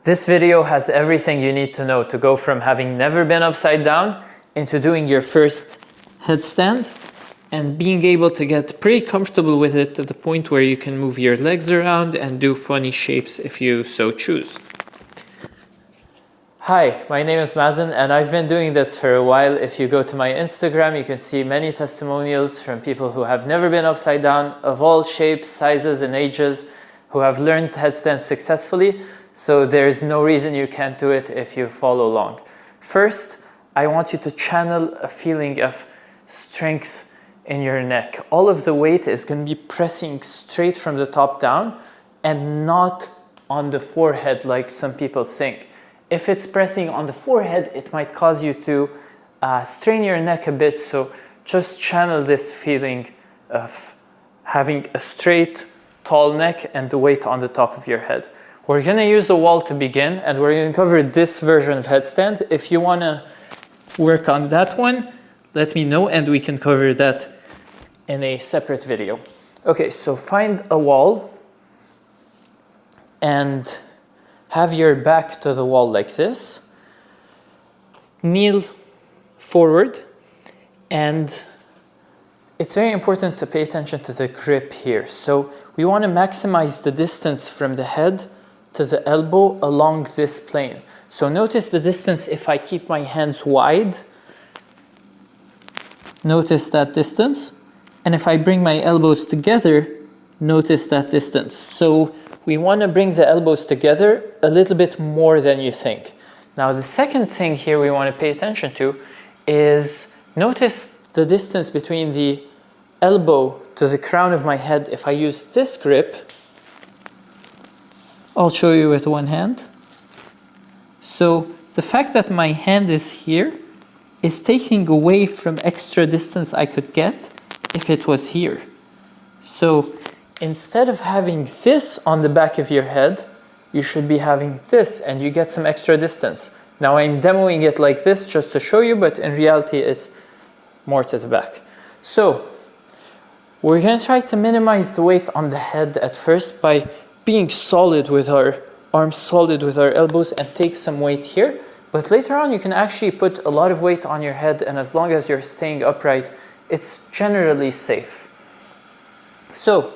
This video has everything you need to know to go from having never been upside down into doing your first headstand and being able to get pretty comfortable with it to the point where you can move your legs around and do funny shapes if you so choose. Hi, my name is Mazen and I've been doing this for a while. If you go to my Instagram, you can see many testimonials from people who have never been upside down of all shapes, sizes and ages who have learned headstands successfully. So there's no reason you can't do it if you follow along. First, I want you to channel a feeling of strength in your neck. All of the weight is going to be pressing straight from the top down and not on the forehead like some people think. If it's pressing on the forehead, it might cause you to strain your neck a bit. So just channel this feeling of having a straight, tall neck and the weight on the top of your head. We're going to use a wall to begin, and we're going to cover this version of headstand. If you want to work on that one, let me know and we can cover that in a separate video. Okay, so find a wall and have your back to the wall like this. Kneel forward, and it's very important to pay attention to the grip here. So we want to maximize the distance from the head to the elbow along this plane. So notice the distance if I keep my hands wide. Notice that distance. And if I bring my elbows together, notice that distance. So we want to bring the elbows together a little bit more than you think. Now the second thing here we want to pay attention to is notice the distance between the elbow to the crown of my head. If I use this grip, I'll show you with one hand. So the fact that my hand is here is taking away from extra distance I could get if it was here. So instead of having this on the back of your head, you should be having this and you get some extra distance. Now I'm demoing it like this just to show you, but in reality it's more to the back. So we're going to try to minimize the weight on the head at first by being solid with our arms, solid with our elbows, and take some weight here. But later on you can actually put a lot of weight on your head, and as long as you're staying upright, it's generally safe. So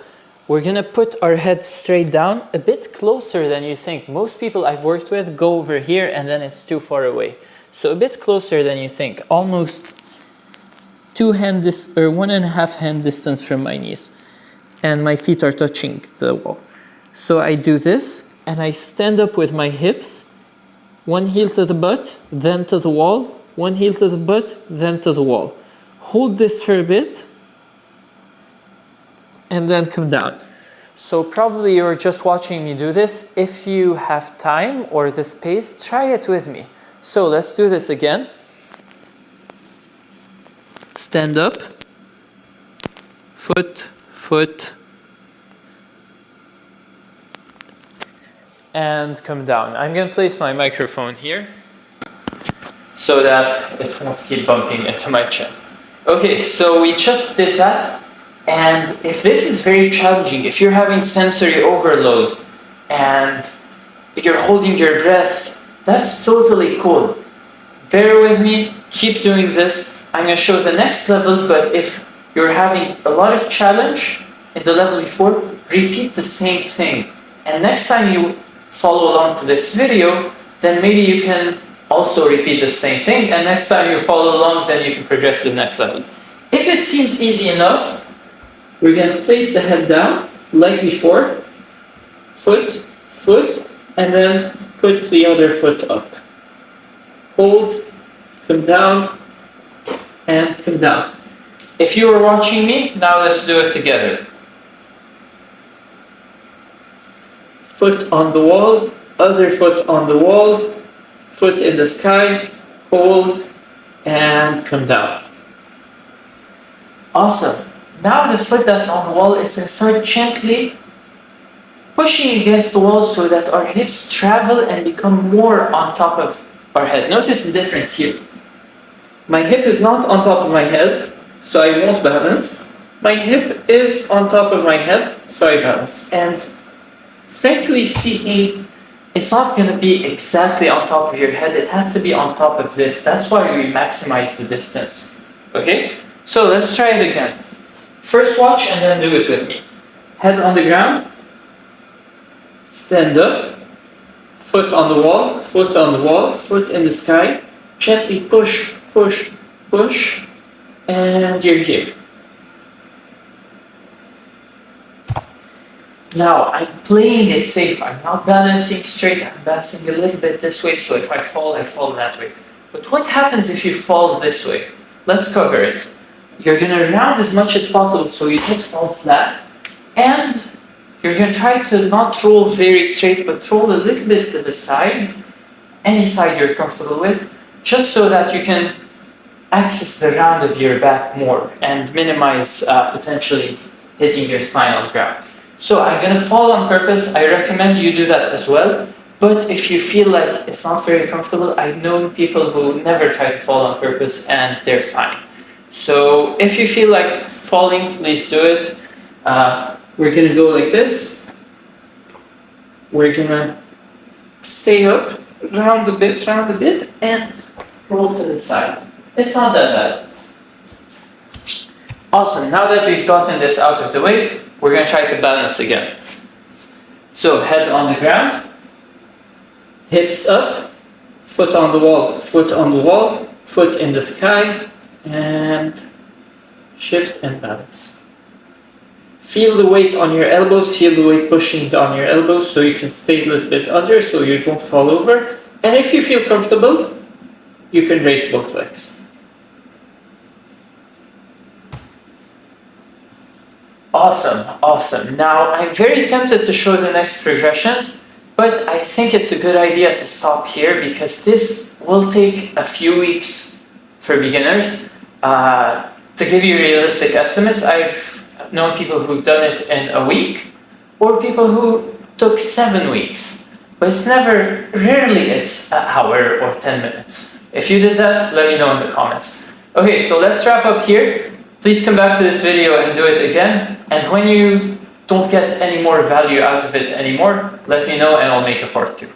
we're going to put our head straight down, a bit closer than you think. Most people I've worked with go over here and then it's too far away. So a bit closer than you think, almost 1.5 hand distance from my knees. And my feet are touching the wall. So I do this and I stand up with my hips, one heel to the butt, then to the wall, one heel to the butt, then to the wall. Hold this for a bit and then come down. So probably you're just watching me do this. If you have time or the space, try it with me. So let's do this again. Stand up, foot, foot, and come down. I'm going to place my microphone here so that it won't keep bumping into my chin. Okay, so we just did that. And if this is very challenging, if you're having sensory overload and you're holding your breath, that's totally cool. Bear with me, keep doing this. I'm going to show the next level, but if you're having a lot of challenge in the level before, repeat the same thing. And next time you follow along to this video, then maybe you can also repeat the same thing, and next time you follow along, then you can progress to the next level. If it seems easy enough, we're going to place the head down like before, foot, foot, and then put the other foot up. Hold, come down, and come down. If you were watching me, now let's do it together. Foot on the wall, other foot on the wall, foot in the sky, hold, and come down. Awesome. Now the foot that's on the wall is going to start gently pushing against the wall so that our hips travel and become more on top of our head. Notice the difference here. My hip is not on top of my head, so I won't balance. My hip is on top of my head, so I balance. And frankly speaking, it's not going to be exactly on top of your head. It has to be on top of this. That's why we maximize the distance. Okay? So let's try it again. First watch and then do it with me. Head on the ground. Stand up. Foot on the wall. Foot on the wall. Foot in the sky. Gently push, push, push. And you're here. Now, I'm playing it safe. I'm not balancing straight. I'm balancing a little bit this way, so if I fall that way. But what happens if you fall this way? Let's cover it. You're going to round as much as possible so you don't fall flat. And you're going to try to not roll very straight, but roll a little bit to the side, any side you're comfortable with, just so that you can access the round of your back more and minimize potentially hitting your spine on the ground. So I'm going to fall on purpose. I recommend you do that as well. But if you feel like it's not very comfortable, I've known people who never try to fall on purpose and they're fine. So if you feel like falling, please do it. We're going to go like this. We're going to stay up, round a bit, and roll to the side. It's not that bad. Awesome. Now that we've gotten this out of the way, we're going to try to balance again. So head on the ground, hips up, foot on the wall, foot on the wall, foot in the sky, and shift and balance. Feel the weight on your elbows, feel the weight pushing down your elbows so you can stay a little bit under so you don't fall over. And if you feel comfortable, you can raise both legs. Awesome, awesome. Now, I'm very tempted to show the next progressions, but I think it's a good idea to stop here because this will take a few weeks for beginners. To give you realistic estimates, I've known people who've done it in a week or people who took 7 weeks. But it's rarely it's an hour or 10 minutes. If you did that, let me know in the comments. Okay, so let's wrap up here. Please come back to this video and do it again. And when you don't get any more value out of it anymore, let me know and I'll make a part 2.